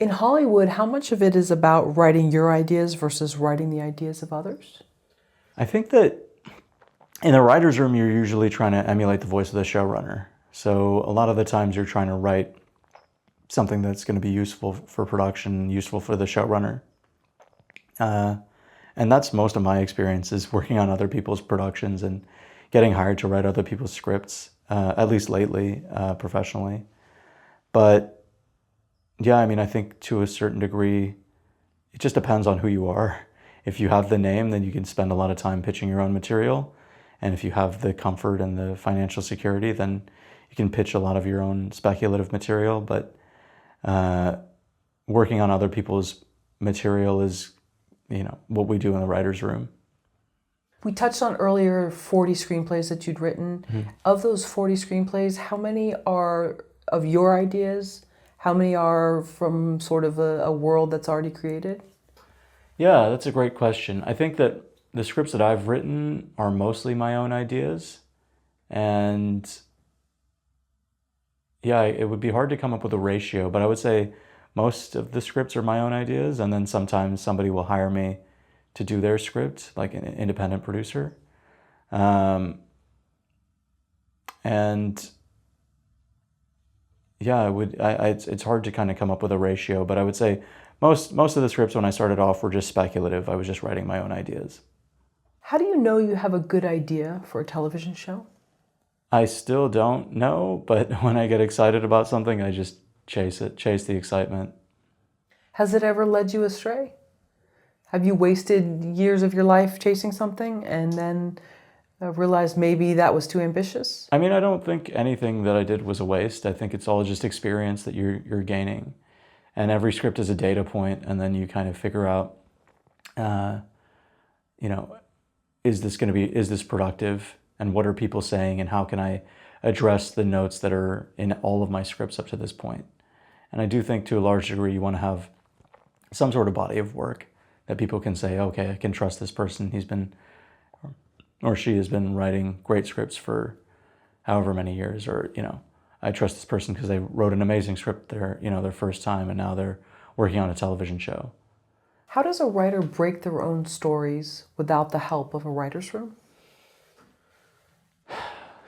In Hollywood, how much of it is about writing your ideas versus writing the ideas of others? I think that in the writer's room, you're usually trying to emulate the voice of the showrunner. So a lot of the times you're trying to write something that's going to be useful for production, useful for the showrunner. And that's most of my experience is working on other people's productions and getting hired to write other people's scripts, at least lately, professionally. But yeah, I mean, I think to a certain degree, it just depends on who you are. If you have the name, then you can spend a lot of time pitching your own material. And if you have the comfort and the financial security, then you can pitch a lot of your own speculative material. But working on other people's material is, what we do in the writer's room. We touched on earlier 40 screenplays that you'd written. Mm-hmm. Of those 40 screenplays, how many are of your ideas? How many are from sort of a world that's already created? Yeah, that's a great question. I think that the scripts that I've written are mostly my own ideas. And yeah, it would be hard to come up with a ratio, but I would say most of the scripts are my own ideas. And then sometimes somebody will hire me to do their script, like an independent producer. And yeah, it's hard to kind of come up with a ratio, but I would say most of the scripts when I started off were just speculative. I was just writing my own ideas. How do you know you have a good idea for a television show? I still don't know, but when I get excited about something, I just chase it, chase the excitement. Has it ever led you astray? Have you wasted years of your life chasing something and then realized maybe that was too ambitious? I mean, I don't think anything that I did was a waste. I think it's all just experience that you're gaining. And every script is a data point, and then you kind of figure out, is this productive? And what are people saying? And how can I address the notes that are in all of my scripts up to this point? And I do think to a large degree, you want to have some sort of body of work that people can say, okay, I can trust this person. He's been, or she has been writing great scripts for however many years, or, I trust this person because they wrote an amazing script their first time, and now they're working on a television show. How does a writer break their own stories without the help of a writer's room?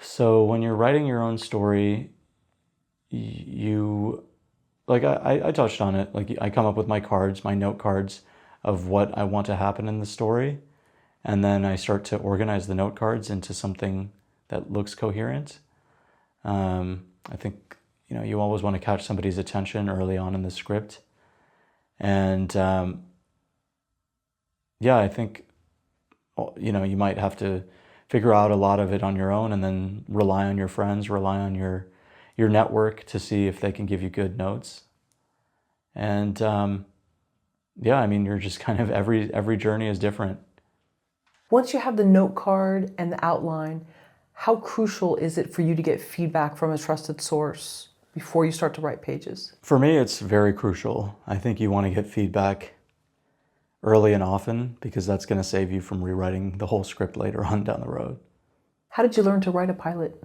So when you're writing your own story, you, like I touched on it, like I come up with my note cards of what I want to happen in the story, and then I start to organize the note cards into something that looks coherent. I think, you always want to catch somebody's attention early on in the script. And yeah, I think, you might have to figure out a lot of it on your own, and then rely on your friends, rely on your network to see if they can give you good notes. And yeah, I mean, you're just kind of, every journey is different. Once you have the note card and the outline, how crucial is it for you to get feedback from a trusted source before you start to write pages? For me, it's very crucial. I think you want to get feedback early and often, because that's going to save you from rewriting the whole script later on down the road. How did you learn to write a pilot?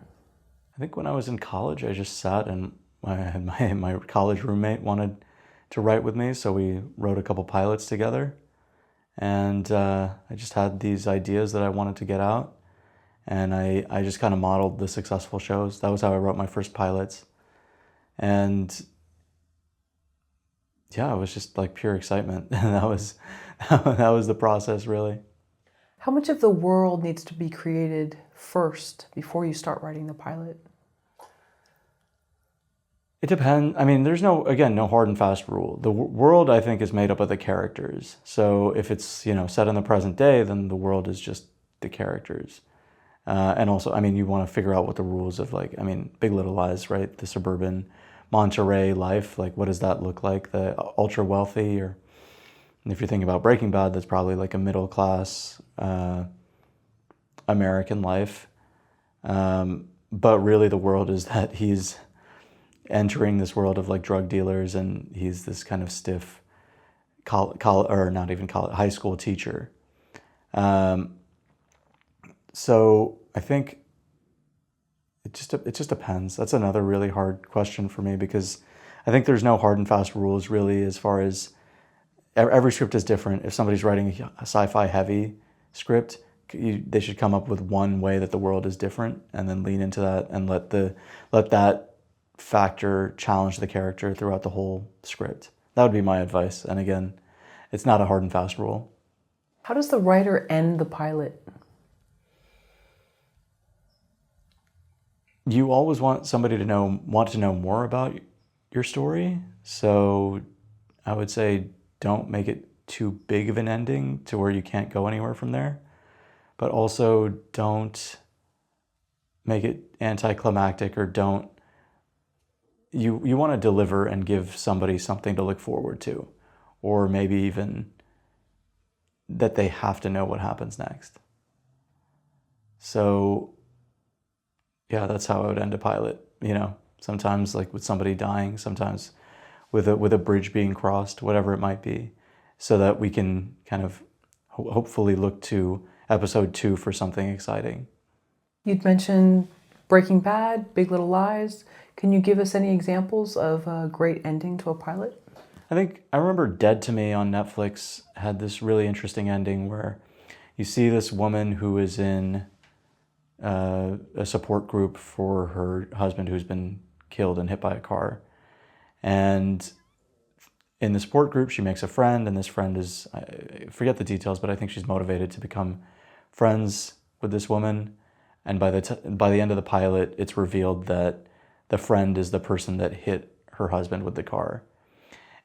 I think when I was in college, I just sat, and my college roommate wanted to write with me, so we wrote a couple pilots together. And I just had these ideas that I wanted to get out, and I just kind of modeled the successful shows. That was how I wrote my first pilots. And yeah, it was just like pure excitement. And that was the process, really. How much of the world needs to be created first before you start writing the pilot? It depends. I mean, there's no hard and fast rule. The world, I think, is made up of the characters. So if it's, set in the present day, then the world is just the characters. And also, I mean, you want to figure out what the rules of, Big Little Lies, right? The suburban Monterey life, like what does that look like? The ultra wealthy, or if you're thinking about Breaking Bad, that's probably like a middle class American life. But really the world is that he's entering this world of like drug dealers, and he's this kind of stiff high school teacher. So I think it just depends. That's another really hard question for me, because I think there's no hard and fast rules really, as far as every script is different. If somebody's writing a sci-fi heavy script, they should come up with one way that the world is different, and then lean into that and let that factor challenge the character throughout the whole script. That would be my advice. And again, it's not a hard and fast rule. How does the writer end the pilot? You always want somebody to want to know more about your story. So I would say don't make it too big of an ending to where you can't go anywhere from there. But also don't make it anticlimactic, or you want to deliver and give somebody something to look forward to, or maybe even that they have to know what happens next. So yeah, that's how I would end a pilot. Sometimes like with somebody dying, sometimes with a bridge being crossed, whatever it might be, so that we can kind of hopefully look to episode 2 for something exciting. You'd mentioned Breaking Bad, Big Little Lies. Can you give us any examples of a great ending to a pilot? I remember Dead to Me on Netflix had this really interesting ending where you see this woman who is in a support group for her husband who's been killed and hit by a car. And in the support group, she makes a friend, and this friend is, I forget the details, but I think she's motivated to become friends with this woman. And by the end of the pilot, it's revealed that the friend is the person that hit her husband with the car.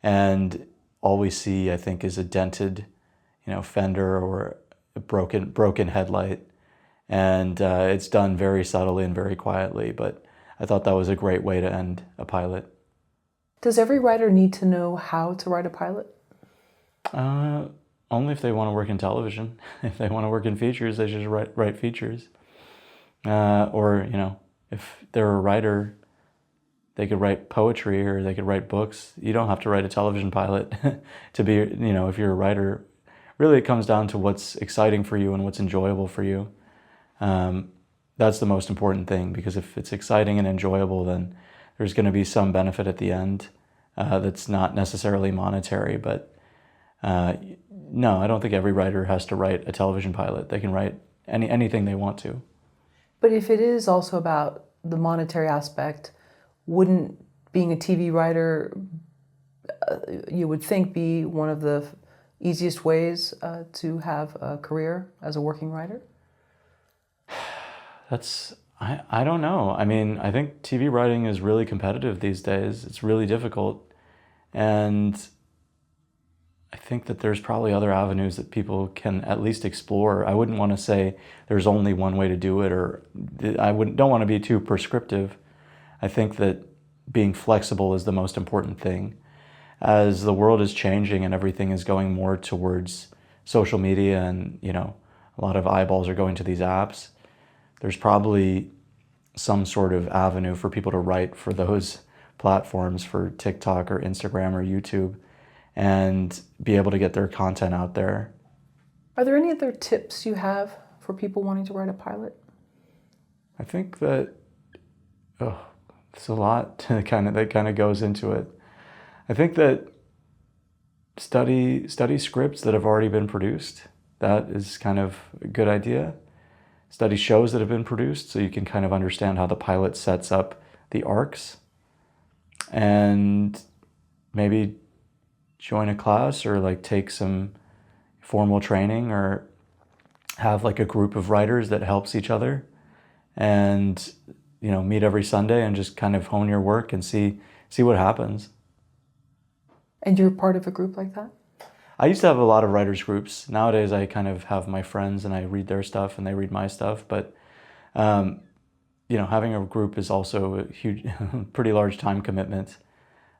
And all we see, I think, is a dented, fender or a broken headlight. And it's done very subtly and very quietly, but I thought that was a great way to end a pilot. Does every writer need to know how to write a pilot? Only if they want to work in television. If they want to work in features, they should write features. Or, if they're a writer, they could write poetry or they could write books. You don't have to write a television pilot to be, if you're a writer. Really, it comes down to what's exciting for you and what's enjoyable for you. That's the most important thing, because if it's exciting and enjoyable, then there's going to be some benefit at the end that's not necessarily monetary. But no, I don't think every writer has to write a television pilot. They can write anything they want to. But if it is also about the monetary aspect, wouldn't being a TV writer, you would think, be one of the easiest ways to have a career as a working writer? I don't know. I mean, I think TV writing is really competitive these days. It's really difficult. And I think that there's probably other avenues that people can at least explore. I wouldn't want to say there's only one way to do it, or don't want to be too prescriptive. I think that being flexible is the most important thing. As the world is changing and everything is going more towards social media, and a lot of eyeballs are going to these apps, there's probably some sort of avenue for people to write for those platforms, for TikTok or Instagram or YouTube, and be able to get their content out there. Are there any other tips you have for people wanting to write a pilot? I think that it's a lot that kind of goes into it. I think that study scripts that have already been produced. That is kind of a good idea. Study shows that have been produced, so you can kind of understand how the pilot sets up the arcs. And maybe join a class, or take some formal training, or have a group of writers that helps each other, and meet every Sunday and just kind of hone your work and see what happens. And you're part of a group like that? I used to have a lot of writers groups. Nowadays I kind of have my friends and I read their stuff and they read my stuff, but having a group is also a huge, pretty large time commitment.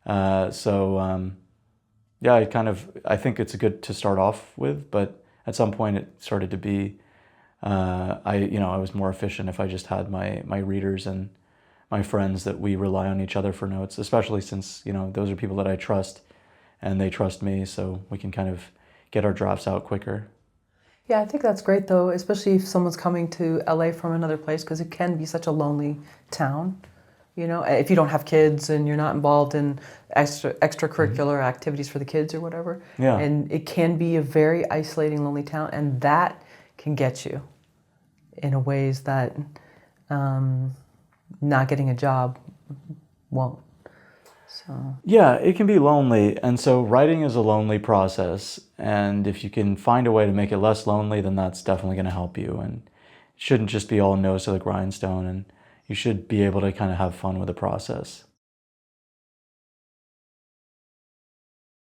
I think it's good to start off with, but at some point it started to be, I was more efficient if I just had my readers and my friends that we rely on each other for notes, especially since, those are people that I trust and they trust me, so we can kind of get our drafts out quicker. Yeah, I think that's great though, especially if someone's coming to LA from another place, because it can be such a lonely town. You know, if you don't have kids and you're not involved in extracurricular activities for the kids or whatever. Yeah. And it can be a very isolating, lonely town, and that can get you in a ways that not getting a job won't. So. Yeah, it can be lonely, and so writing is a lonely process, and if you can find a way to make it less lonely, then that's definitely going to help you, and it shouldn't just be all nose to the grindstone, and you should be able to kind of have fun with the process.